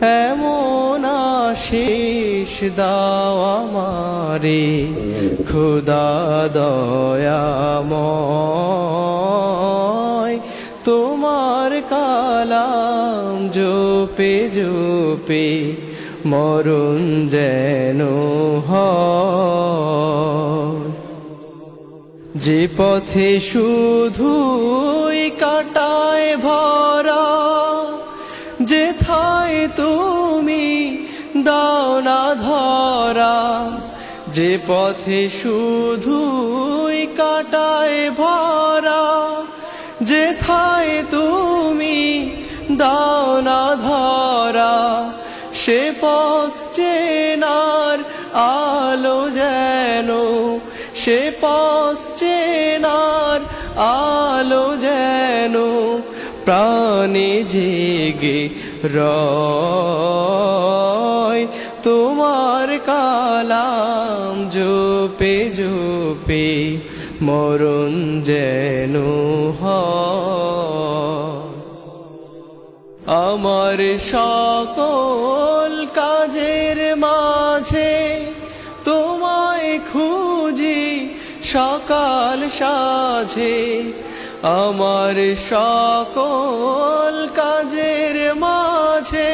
এমন আশিস দাও আমারে খোদা দয়াময়, তোমার কালাম জপে জপে মরণ যেন হয়। যে পথে শুধুই কাটায় ভরা, যেথায় তুমি দাও না ধরা। যে পথে শুধুই কাটায় ভরা, যেথায় তুমি দাও না ধরা। সে পথ চেনার আলো যেন, সে পথ চেনার আলো যেন প্রাণে জেগে রয়। তোমার কালাম জপে জপে মরণ যেন হয়। আমার সকল কাজের মাঝে তোমায় খুঁজি সকাল সাঁঝে। আমার সকল কাজের মাঝে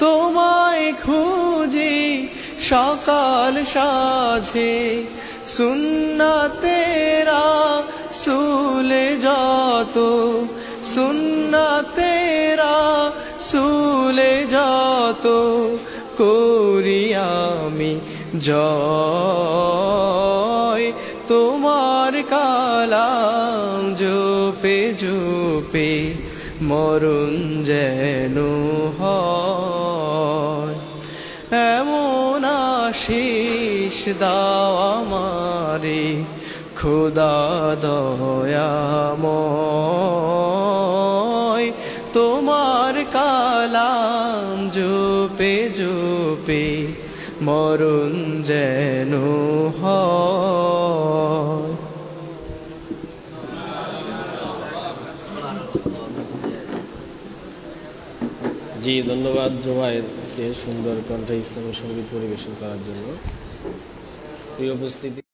তোমায় খুঁজি সকাল সাঁঝে। সুন্নাতেরা সুলে যত, সুন্নাতেরা সুলে যত করি আমি জয়। তোমার কালাম জপে জপে মরণ যেন হয়। এমন আশিস দাও আমারে খোদা দয়াময়, তোমার কালাম জপে জপে মরণ যেন হয়। জি, ধন্যবাদ জুবায়েরকে সুন্দর কণ্ঠে ইসলামী সঙ্গীত পরিবেশন করার জন্য। প্রিয় উপস্থিতি।